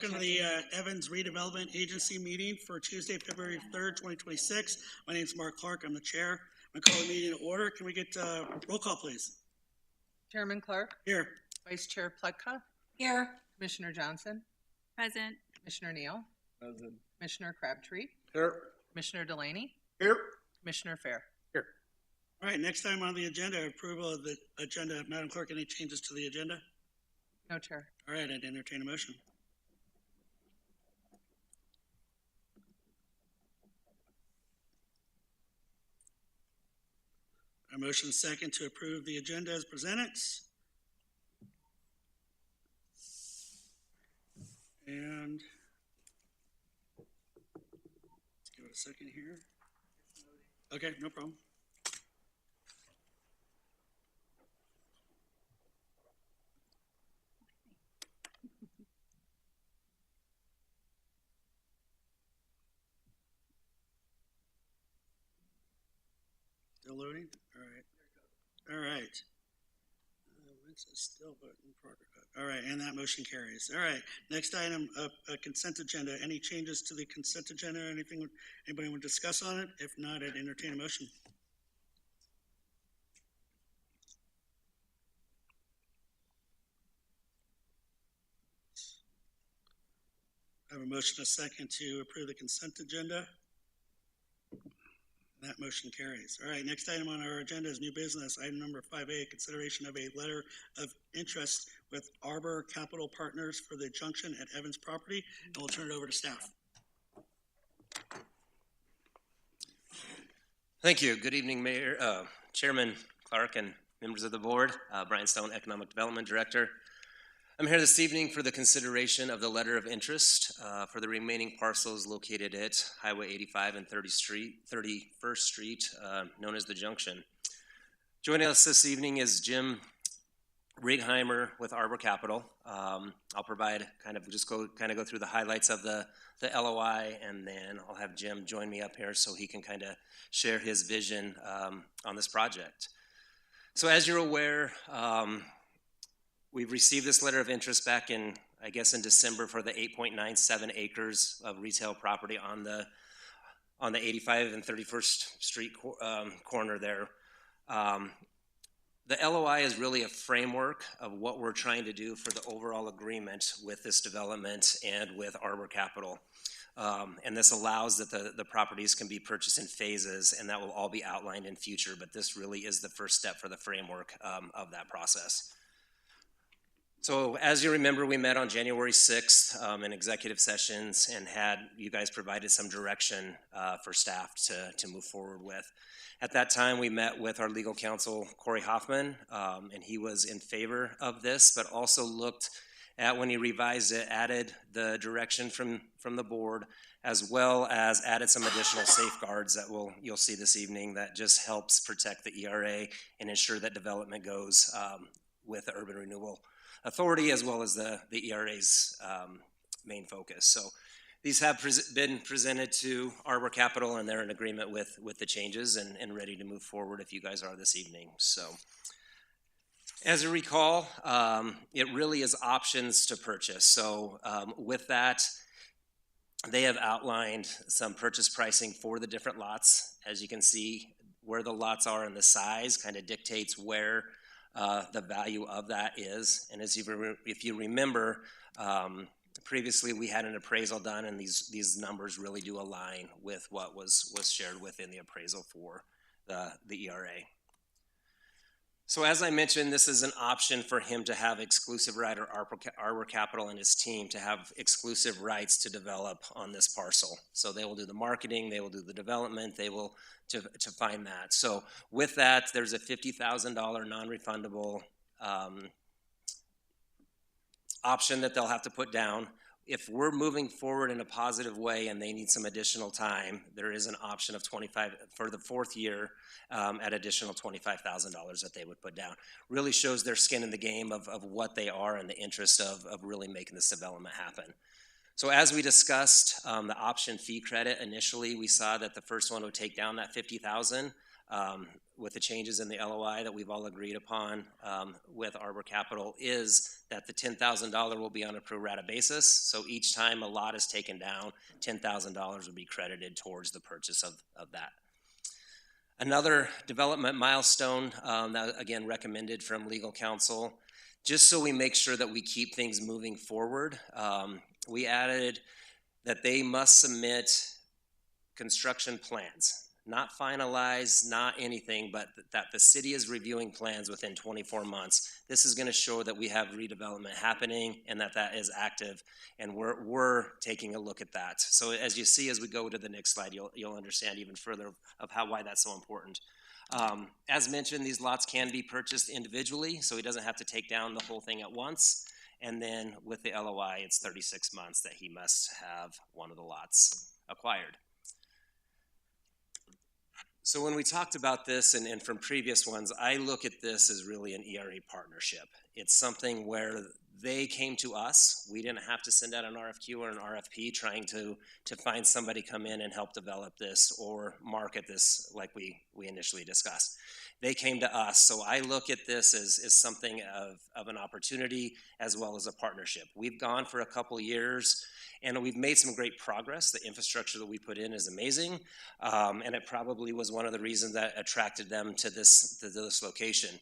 Welcome to the Evans Redevelopment Agency meeting for Tuesday, February 3rd, 2026. My name is Mark Clark. I'm the chair. I'm going to call the meeting to order. Can we get roll call, please? Chairman Clark. Here. Vice Chair Pletka. Here. Commissioner Johnson. Present. Commissioner Neal. Present. Commissioner Crabtree. Here. Commissioner Delaney. Here. Commissioner Fair. Here. All right, next time on the agenda, approval of the agenda. Madam Clerk, any changes to the agenda? No, Chair. All right, I'd entertain a motion. A motion second to approve the agenda as presented. And let's give it a second here. Okay, no problem. Still loading? All right. All right. It's still in progress. All right, and that motion carries. All right, next item, consent agenda. Any changes to the consent agenda or anything anybody want to discuss on it? If not, I'd entertain a motion. I have a motion, a second, to approve the consent agenda. That motion carries. All right, next item on our agenda is new business. Item number 5A, consideration of a letter of interest with Arbor Capital Partners for the junction at Evans property. And we'll turn it over to staff. Thank you. Good evening, Mayor, Chairman Clark and members of the board. Brian Stone, Economic Development Director. I'm here this evening for the consideration of the letter of interest for the remaining parcels located at Highway 85 and 31st Street, known as the Junction. Joining us this evening is Jim Righeimer with Arbor Capital. I'll provide go through the highlights of the LOI, and then I'll have Jim join me up here so he can kind of share his vision on this project. So as you're aware, we've received this letter of interest back in December for the 8.97 acres of retail property on the 85 and 31st Street corner there. The LOI is really a framework of what we're trying to do for the overall agreement with this development and with Arbor Capital. And this allows that the properties can be purchased in phases, and that will all be outlined in future, but this really is the first step for the framework of that process. So as you remember, we met on January 6th in executive sessions and had you guys provided some direction for staff to move forward with. At that time, we met with our legal counsel, Corey Hoffman, and he was in favor of this, but also looked at, when he revised it, added the direction from the board, as well as added some additional safeguards that you'll see this evening that just helps protect the ERA and ensure that development goes with the Urban Renewal Authority, as well as the ERA's main focus. So these have been presented to Arbor Capital, and they're in agreement with the changes and ready to move forward if you guys are this evening. So as you recall, it really is options to purchase. So with that, they have outlined some purchase pricing for the different lots. As you can see, where the lots are and the size kind of dictates where the value of that is. And as if you remember, previously we had an appraisal done, and these numbers really do align with what was shared within the appraisal for the ERA. So as I mentioned, this is an option for him to have exclusive right, or Arbor Capital and his team to have exclusive rights to develop on this parcel. So they will do the marketing, they will do the development, they will to find that. So with that, there's a $50,000 non-refundable option that they'll have to put down. If we're moving forward in a positive way and they need some additional time, there is an option of $25,000 for the fourth year at additional $25,000 that they would put down. Really shows their skin in the game of what they are and the interest of really making this development happen. So as we discussed, the option fee credit, initially we saw that the first one would take down that $50,000. with the changes in the LOI that we've all agreed upon with Arbor Capital is that the $10,000 will be on a pro rata basis. So each time a lot is taken down, $10,000 will be credited towards the purchase of that. Another development milestone that, again, recommended from legal counsel, just so we make sure that we keep things moving forward, we added that they must submit construction plans, not finalized, not anything, but that the city is reviewing plans within 24 months. This is going to show that we have redevelopment happening and that that is active, and we're taking a look at that. So as you see, as we go to the next slide, you'll understand even further of why that's so important. As mentioned, these lots can be purchased individually, so he doesn't have to take down the whole thing at once. And then with the LOI, it's 36 months that he must have one of the lots acquired. So when we talked about this and from previous ones, I look at this as really an ERA partnership. It's something where they came to us. We didn't have to send out an RFQ or an RFP trying to find somebody come in and help develop this or market this like we initially discussed. They came to us. So I look at this as something of an opportunity as well as a partnership. We've gone for a couple years and we've made some great progress. The infrastructure that we put in is amazing. And it probably was one of the reasons that attracted them to this location.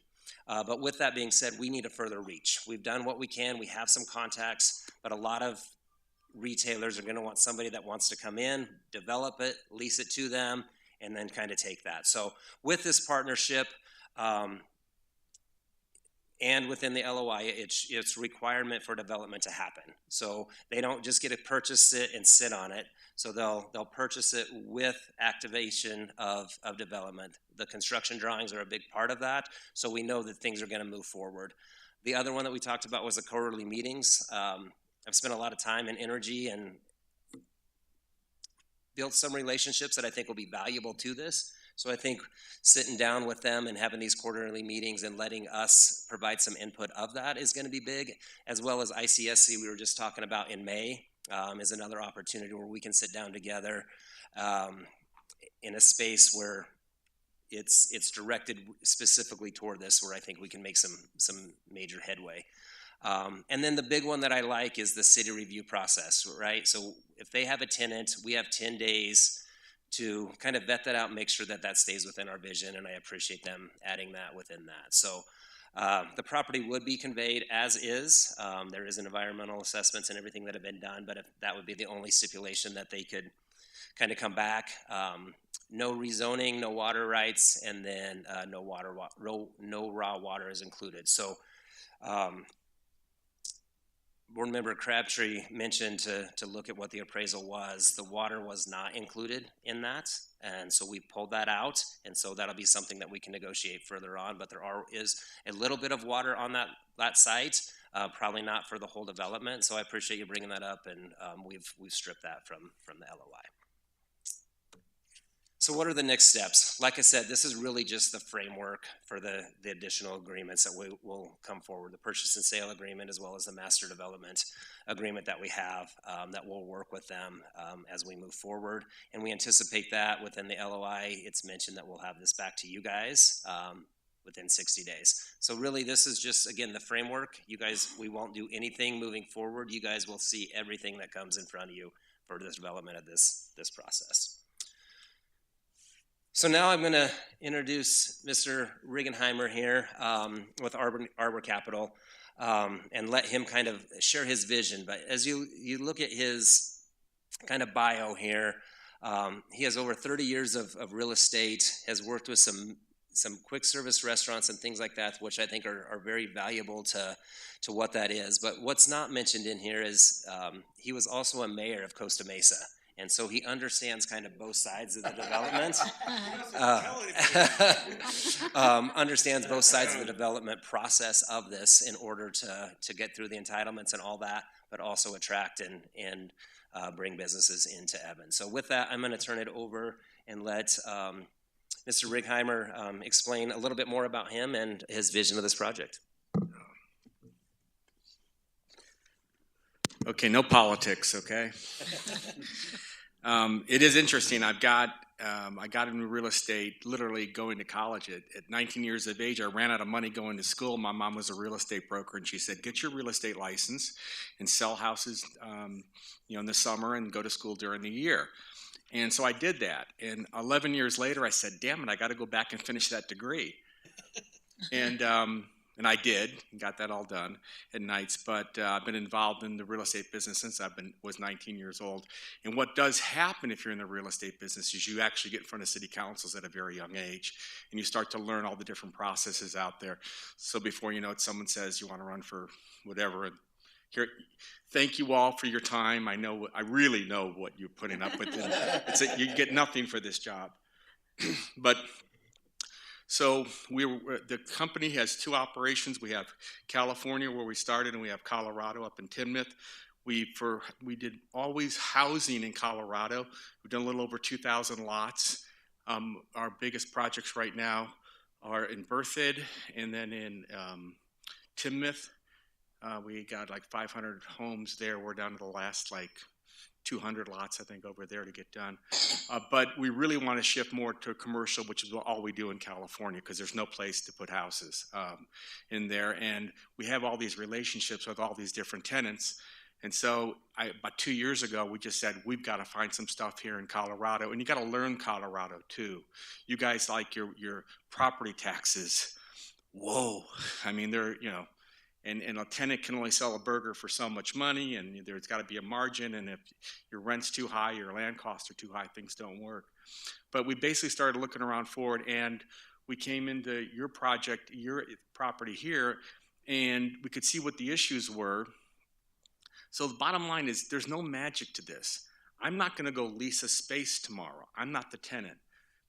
But with that being said, we need a further reach. We've done what we can. We have some contacts, but a lot of retailers are going to want somebody that wants to come in, develop it, lease it to them, and then kind of take that. So with this partnership, and within the LOI, it's requirement for development to happen. So they don't just get to purchase it and sit on it. So they'll purchase it with activation of development. The construction drawings are a big part of that, so we know that things are going to move forward. The other one that we talked about was the quarterly meetings. I've spent a lot of time and energy and built some relationships that I think will be valuable to this. So I think sitting down with them and having these quarterly meetings and letting us provide some input of that is going to be big, as well as ICSC we were just talking about in May is another opportunity where we can sit down together in a space where it's directed specifically toward this, where I think we can make some major headway. And then the big one that I like is the city review process, right? So if they have a tenant, we have 10 days to kind of vet that out and make sure that that stays within our vision, and I appreciate them adding that within that. So the property would be conveyed as is. There is an environmental assessments and everything that have been done, but if that would be the only stipulation that they could kind of come back. No rezoning, no water rights, and then no raw water is included. So Board Member Crabtree mentioned to look at what the appraisal was. The water was not included in that, and so we pulled that out, and so that'll be something that we can negotiate further on, but there is a little bit of water on that site, probably not for the whole development, so I appreciate you bringing that up, and we've stripped that from the LOI. So what are the next steps? Like I said, this is really just the framework for the additional agreements that will come forward, the purchase and sale agreement as well as the master development agreement that we have that will work with them as we move forward. And we anticipate that within the LOI, it's mentioned that we'll have this back to you guys within 60 days. So really this is just, again, the framework. You guys, we won't do anything moving forward. You guys will see everything that comes in front of you for this development of this process. So now I'm going to introduce Mr. Riggenheimer here with Arbor Capital and let him kind of share his vision. But as you look at his kind of bio here, he has over 30 years of real estate, has worked with some quick service restaurants and things like that, which I think are very valuable to what that is. But what's not mentioned in here is he was also a mayor of Costa Mesa. And so he understands kind of both sides of the development. Understands both sides of the development process of this in order to get through the entitlements and all that, but also attract and bring businesses into Evans. So with that, I'm going to turn it over and let Mr. Riggenheimer explain a little bit more about him and his vision of this project. Okay, no politics, okay? It is interesting. I've got I got into real estate literally going to college. At 19 years of age, I ran out of money going to school. My mom was a real estate broker, and she said, get your real estate license and sell houses in the summer and go to school during the year. And so I did that. And 11 years later, I said, damn it, I got to go back and finish that degree. And I did, and got that all done at nights. But I've been involved in the real estate business since was 19 years old. And what does happen if you're in the real estate business is you actually get in front of city councils at a very young age, and you start to learn all the different processes out there. So before you know it, someone says you want to run for whatever. And here, thank you all for your time. I really know what you're putting up with. You get nothing for this job, but. So the company has two operations. We have California, where we started, and we have Colorado up in Tinmouth. We did always housing in Colorado. We've done a little over 2,000 lots. Our biggest projects right now are in Berthoud, and then in Tinmouth. We got like 500 homes there. We're down to the last 200 lots, I think, over there to get done. But we really want to shift more to commercial, which is all we do in California, because there's no place to put houses in there. And we have all these relationships with all these different tenants. And so about 2 years ago, we just said, we've got to find some stuff here in Colorado. And you got to learn Colorado, too. You guys like your property taxes. Whoa. I mean, they're, And a tenant can only sell a burger for so much money, and there's got to be a margin, and if your rent's too high, your land costs are too high, things don't work. But we basically started looking around for it, and we came into your project, your property here, and we could see what the issues were. So the bottom line is there's no magic to this. I'm not going to go lease a space tomorrow. I'm not the tenant.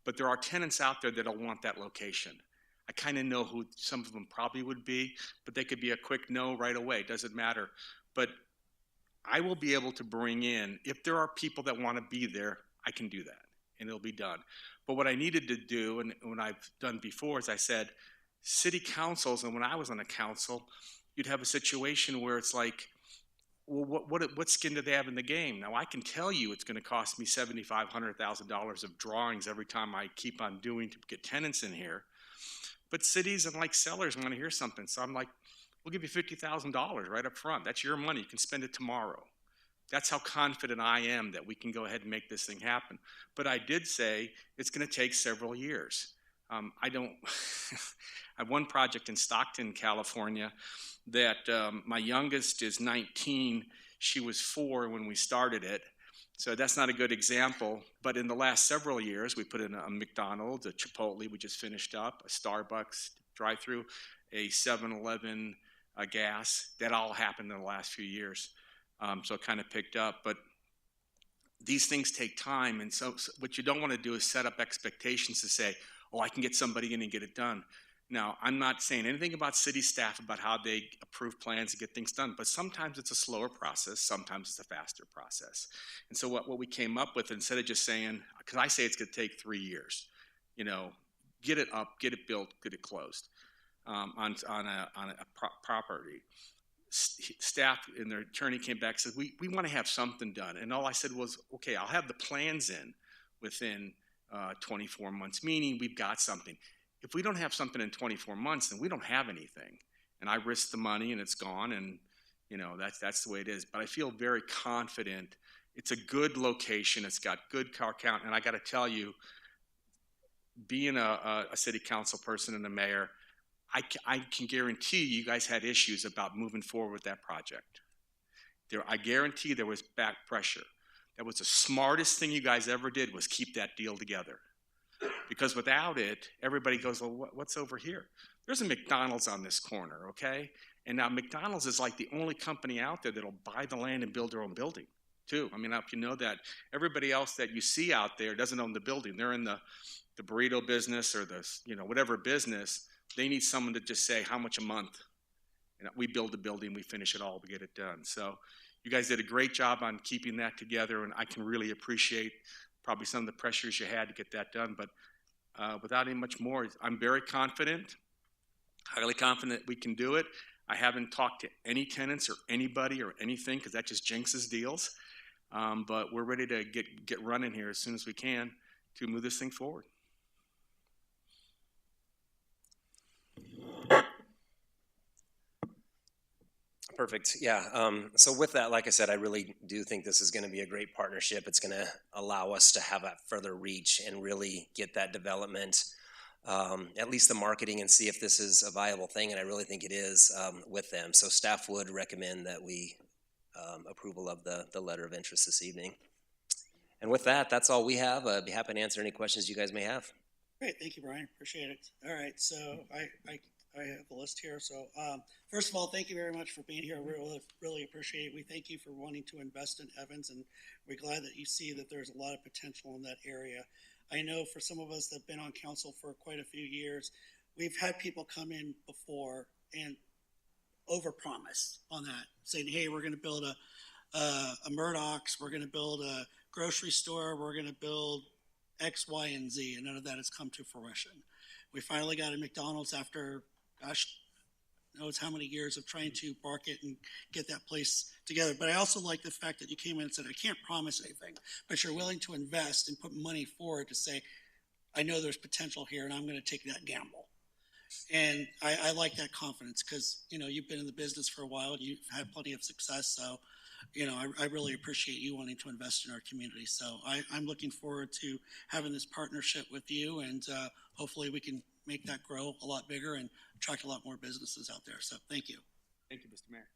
But there are tenants out there that don't want that location. I kind of know who some of them probably would be, but they could be a quick no right away. It doesn't matter. But I will be able to bring in, if there are people that want to be there, I can do that, and it'll be done. But what I needed to do, and what I've done before, is I said, city councils, and when I was on a council, you'd have a situation where it's like, well, what skin do they have in the game? Now, I can tell you it's going to cost me $7,500, $100,000 of drawings every time I keep on doing to get tenants in here. But cities and sellers want to hear something. So I'm like, we'll give you $50,000 right up front. That's your money. You can spend it tomorrow. That's how confident I am that we can go ahead and make this thing happen. But I did say it's going to take several years. I have one project in Stockton, California, that my youngest is 19. She was 4 when we started it. So that's not a good example, but in the last several years, we put in a McDonald's, a Chipotle we just finished up, a Starbucks drive-through, a 7-Eleven, a gas. That all happened in the last few years. So it kind of picked up, but these things take time. And so what you don't want to do is set up expectations to say, oh, I can get somebody in and get it done. Now, I'm not saying anything about city staff about how they approve plans and get things done, but sometimes it's a slower process, sometimes it's a faster process. And so what we came up with, instead of just saying, because I say it's going to take 3 years, get it up, get it built, get it closed on a property. Staff and their attorney came back and said, we want to have something done. And all I said was, okay, I'll have the plans in within 24 months, meaning we've got something. If we don't have something in 24 months, then we don't have anything. And I risk the money and it's gone, and that's the way it is. But I feel very confident. It's a good location. It's got good car count. And I got to tell you, being a city council person and a mayor, I can guarantee you guys had issues about moving forward with that project. I guarantee there was back pressure. That was the smartest thing you guys ever did, was keep that deal together. Because without it, everybody goes, well, what's over here? There's a McDonald's on this corner, okay? And now McDonald's is like the only company out there that'll buy the land and build their own building, too. I mean, if you know that, everybody else that you see out there doesn't own the building. They're in the burrito business or the, whatever business. They need someone to just say, how much a month? And we build the building, we finish it all, we get it done. So you guys did a great job on keeping that together, and I can really appreciate probably some of the pressures you had to get that done. But without any much more, I'm very confident, highly confident we can do it. I haven't talked to any tenants or anybody or anything, because that just jinxes deals. But we're ready to get running here as soon as we can to move this thing forward. Perfect. Yeah. So with that, like I said, I really do think this is going to be a great partnership. It's going to allow us to have that further reach and really get that development, at least the marketing, and see if this is a viable thing. And I really think it is with them. So staff would recommend that we approval of the letter of interest this evening. And with that, that's all we have. I'd be happy to answer any questions you guys may have. Great, thank you, Brian. Appreciate it. All right, so I have the list here. So first of all, thank you very much for being here. We really appreciate it. We thank you for wanting to invest in Evans, and we're glad that you see that there's a lot of potential in that area. I know for some of us that have been on council for quite a few years, we've had people come in before and overpromise on that, saying, "Hey, we're going to build a Murdoch's, we're going to build a grocery store, we're going to build X, Y, and Z," and none of that has come to fruition. We finally got a McDonald's after, gosh, knows how many years of trying to market and get that place together. But I also like the fact that you came in and said, "I can't promise anything, but you're willing to invest and put money forward to say, I know there's potential here and I'm going to take that gamble." And I like that confidence because, you've been in the business for a while and you've had plenty of success. So, I really appreciate you wanting to invest in our community. So I'm looking forward to having this partnership with you, and hopefully we can make that grow a lot bigger and attract a lot more businesses out there. So thank you. Thank you, Mr. Mayor.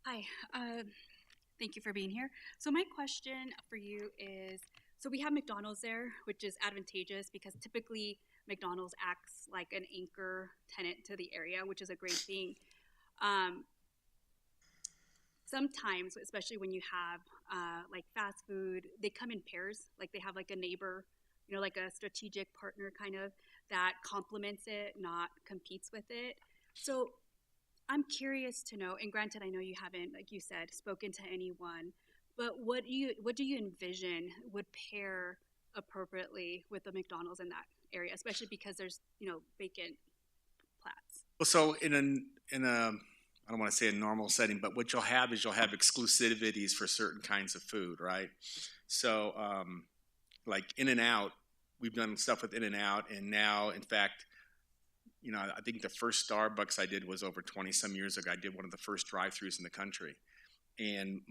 Hi, thank you for being here. So my question for you is, so we have McDonald's there, which is advantageous because typically McDonald's acts like an anchor tenant to the area, which is a great thing. Sometimes, especially when you have like fast food, they come in pairs, like they have like a neighbor, like a strategic partner kind of that complements it, not competes with it. So I'm curious to know, and granted, I know you haven't, like you said, spoken to anyone, but what do you envision would pair appropriately with the McDonald's in that area, especially because there's vacant plats? Well, so in a I don't want to say a normal setting, but what you'll have is exclusivities for certain kinds of food, right? So like In-N-Out, we've done stuff with In-N-Out, and now, in fact, I think the first Starbucks I did was over 20 some years ago. I did one of the first drive-throughs in the country, and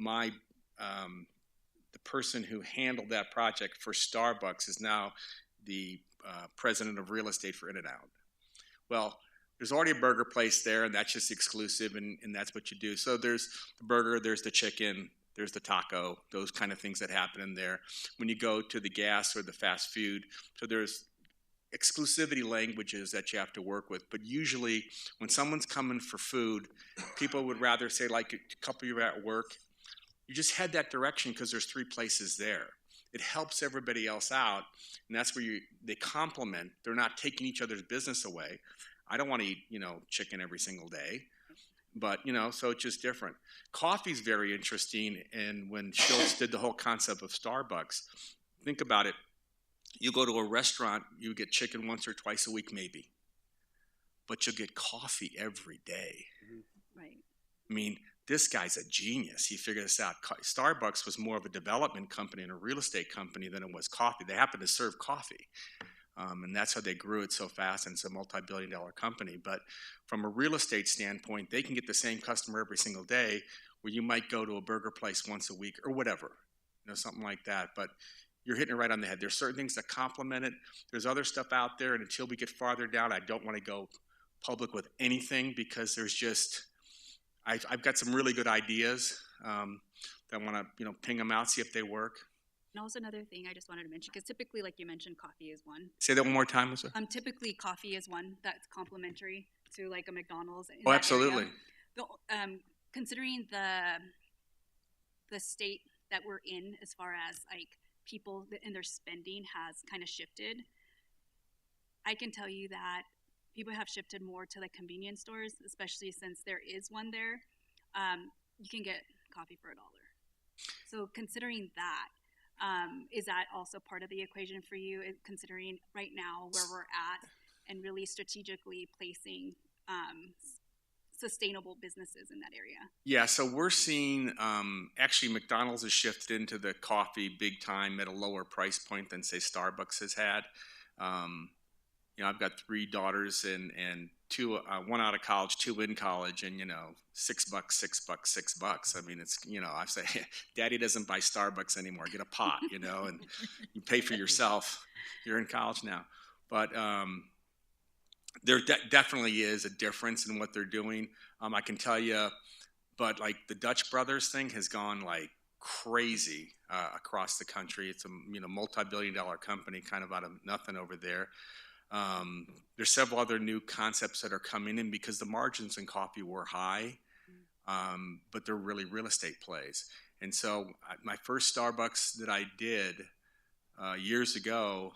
the person who handled that project for Starbucks is now the president of real estate for In-N-Out. Well, there's already a burger place there, and that's just exclusive, and that's what you do. So there's the burger, there's the chicken, there's the taco, those kind of things that happen in there. When you go to the gas or the fast food, so there's exclusivity languages that you have to work with. But usually when someone's coming for food, people would rather say, like a couple of you are at work, you just head that direction because there's 3 places there. It helps everybody else out, and that's where they complement. They're not taking each other's business away. I don't want to eat, chicken every single day, but, so it's just different. Coffee's very interesting, and when Schultz did the whole concept of Starbucks, think about it. You go to a restaurant, you get chicken once or twice a week maybe, but you'll get coffee every day. Right. I mean, this guy's a genius. He figured this out. Starbucks was more of a development company and a real estate company than it was coffee. They happen to serve coffee. And that's how they grew it so fast, and it's a multi-billion-dollar company. But from a real estate standpoint, they can get the same customer every single day, where you might go to a burger place once a week or whatever, something like that. But you're hitting it right on the head. There's certain things that complement it. There's other stuff out there, and until we get farther down, I don't want to go public with anything because there's just I've got some really good ideas that I want to ping them out, see if they work. And also another thing I just wanted to mention, because typically, like you mentioned, coffee is one. Say that one more time, Lisa. Typically, coffee is one that's complementary to like a McDonald's. Oh, absolutely. Considering the state that we're in, as far as like people and their spending has kind of shifted, I can tell you that people have shifted more to the convenience stores, especially since there is one there. You can get coffee for $1. So considering that, is that also part of the equation for you, considering right now where we're at and really strategically placing sustainable businesses in that area. Yeah, so we're seeing, actually McDonald's has shifted into the coffee big time at a lower price point than say Starbucks has had. Um, I've got 3 daughters and two, one out of college, 2 in college, and $6, $6, $6. I mean, it's I say, Daddy doesn't buy Starbucks anymore. Get a pot, and you pay for yourself. You're in college now, but there definitely is a difference in what they're doing. I can tell you, but like the Dutch Brothers thing has gone like crazy across the country. It's a multi-billion-dollar company, kind of out of nothing over there. There's several other new concepts that are coming in because the margins in coffee were high, but they're really real estate plays. And so my first Starbucks that I did years ago,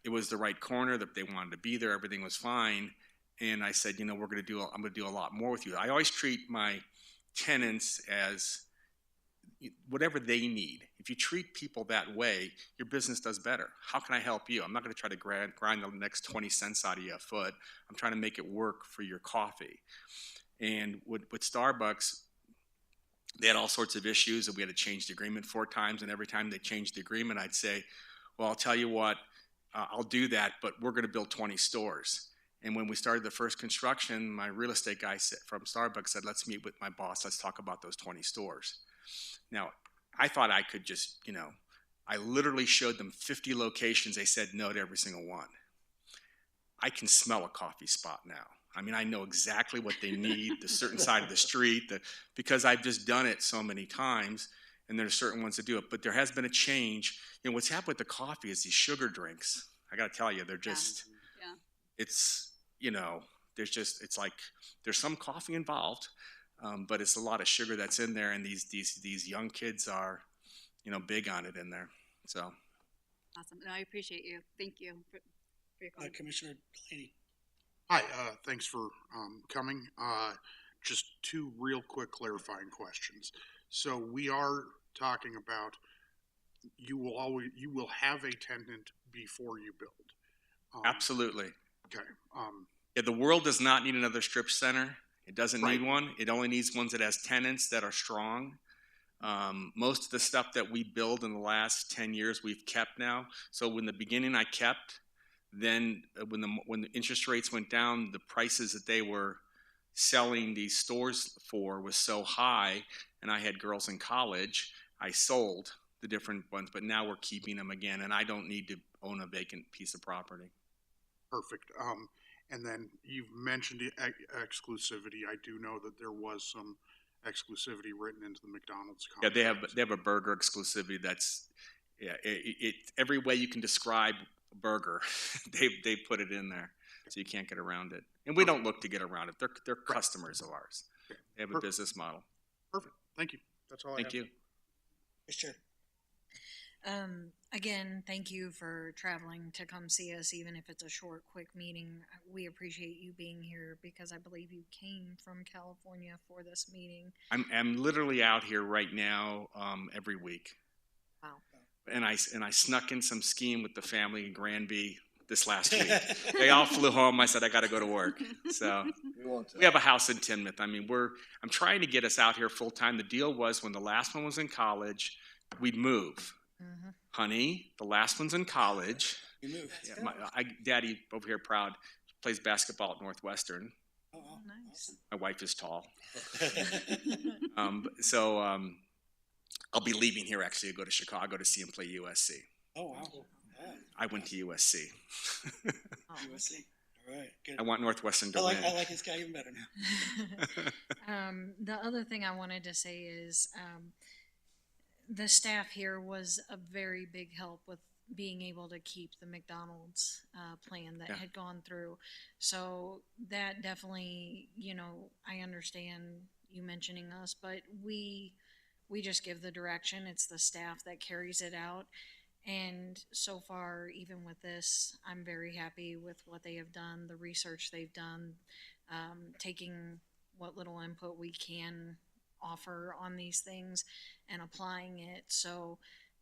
it was the right corner that they wanted to be there. Everything was fine. And I said, I'm going to do a lot more with you. I always treat my tenants as whatever they need. If you treat people that way, your business does better. How can I help you? I'm not going to try to grind the next 20 cents out of you a foot. I'm trying to make it work for your coffee. And with Starbucks, they had all sorts of issues, and we had to change the agreement 4 times. And every time they changed the agreement, I'd say, well, I'll tell you what, I'll do that, but we're going to build 20 stores. And when we started the first construction, my real estate guy from Starbucks said, let's meet with my boss. Let's talk about those 20 stores. Now, I thought I could just, I literally showed them 50 locations. They said no to every single one. I can smell a coffee spot now. I mean, I know exactly what they need, the certain side of the street, because I've just done it so many times, and there's certain ones that do it. But there has been a change. What's happened with the coffee is these sugar drinks. I got to tell you, they're just, it's, it's like there's some coffee involved, but it's a lot of sugar that's in there, and these young kids are, big on it in there. So. Awesome. No, I appreciate you. Thank you for your comment. Commissioner Delaney. Hi, thanks for coming. Just 2 real quick clarifying questions. So we are talking about you will have a tenant before you build. Absolutely. Okay. Yeah, the world does not need another strip center. It doesn't Right. need one. It only needs ones that has tenants that are strong. Most of the stuff that we build in the last 10 years, we've kept now. So in the beginning, I kept. Then when the interest rates went down, the prices that they were selling these stores for was so high, and I had girls in college, I sold the different ones, but now we're keeping them again, and I don't need to own a vacant piece of property. Perfect. And then you've mentioned the exclusivity. I do know that there was some exclusivity written into the McDonald's contract. Yeah, they have a burger exclusivity. That's every way you can describe burger, they put it in there, so you can't get around it. And we don't look to get around it. They're customers of ours. They have a business model. Perfect. Thank you. That's all I have. Thank you. Sure. Again, thank you for traveling to come see us, even if it's a short, quick meeting. We appreciate you being here because I believe you came from California for this meeting. I'm literally out here right now every week. Wow. And I snuck in some skiing with the family in Granby this last week. They all flew home. I said, I got to go to work. So we have a house in Tinmouth. I mean, I'm trying to get us out here full time. The deal was when the last one was in college, we'd move. Mm-hmm. Honey, the last one's in college. You move. Yeah, Daddy over here proud plays basketball at Northwestern. Oh, Nice. My wife is tall. awesome. I'll be leaving here actually to go to Chicago to see him play USC. Oh, wow. I went to USC. USC. All right. Good. I want Northwestern to I win. like this guy even better now. The other thing I wanted to say is the staff here was a very big help with being able to keep the McDonald's plan that had gone through. So that definitely, I understand you mentioning us, but we just give the direction. It's the staff that carries it out. And so far, even with this, I'm very happy with what they have done, the research they've done, taking what little input we can offer on these things and applying it. So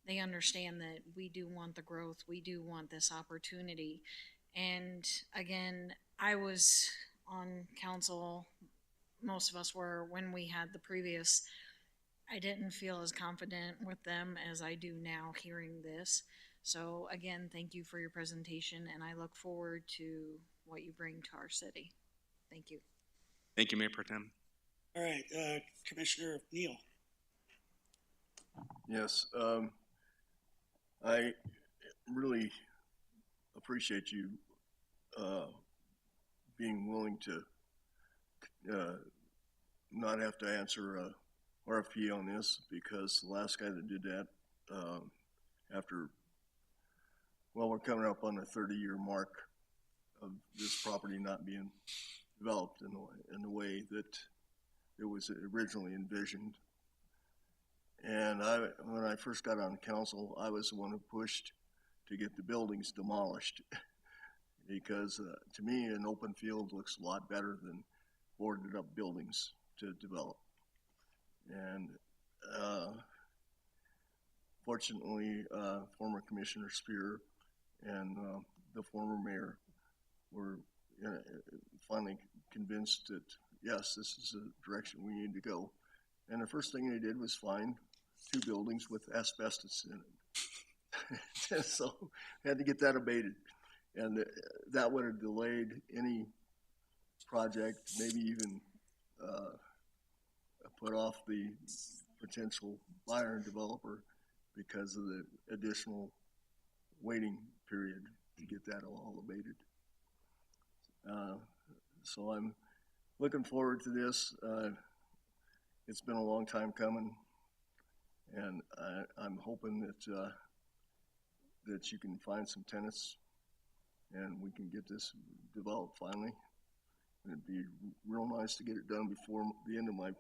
they understand that we do want the growth. We do want this opportunity. And again, I was on council most of us were when we had the previous. I didn't feel as confident with them as I do now hearing this. So again, thank you for your presentation, and I look forward to what you bring to our city. Thank you. Thank you, Mayor Pro Tem. All right, Commissioner Neal. Yes, I really appreciate you being willing to not have to answer a RFP on this, because the last guy that did that, after, well, we're coming up on the 30-year mark of this property not being developed in the way that it was originally envisioned. And when I first got on council, I was the one who pushed to get the buildings demolished because to me, an open field looks a lot better than boarded up buildings to develop. And fortunately, former Commissioner Spear and the former mayor were finally convinced that, yes, this is the direction we need to go. And the first thing they did was find 2 buildings with asbestos in it. So had to get that abated. And that would have delayed any project, maybe even put off the potential buyer and developer because of the additional waiting period to get that all abated. So I'm looking forward to this. It's been a long time coming, and I'm hoping that that you can find some tenants and we can get this developed finally. And it'd be real nice to get it done before the end of my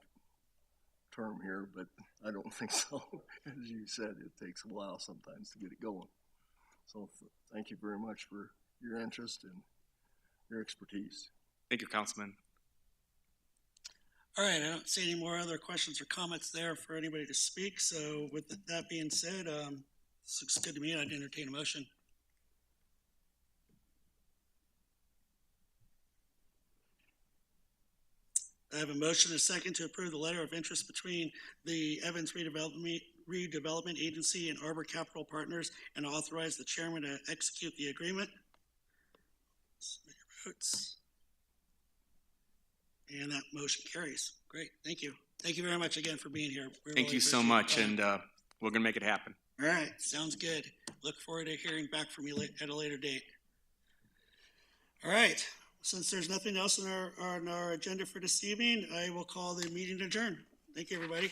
term here, but I don't think so. As you said, it takes a while sometimes to get it going. So thank you very much for your interest and your expertise. Thank you, Councilman. All right, I don't see any more other questions or comments there for anybody to speak. So with that being said, this looks good to me. I'd entertain a motion. I have a motion and a second to approve the letter of interest between the Evans Redevelopment Agency and Arbor Capital Partners, and authorize the chairman to execute the agreement. Submit your votes. And that motion carries. Great, thank you. Thank you very much again for being here. Thank you so much, and we're gonna make it happen. All right, sounds good. Look forward to hearing back from you at a later date. All right, since there's nothing else on our agenda for this evening, I will call the meeting adjourned. Thank you, everybody.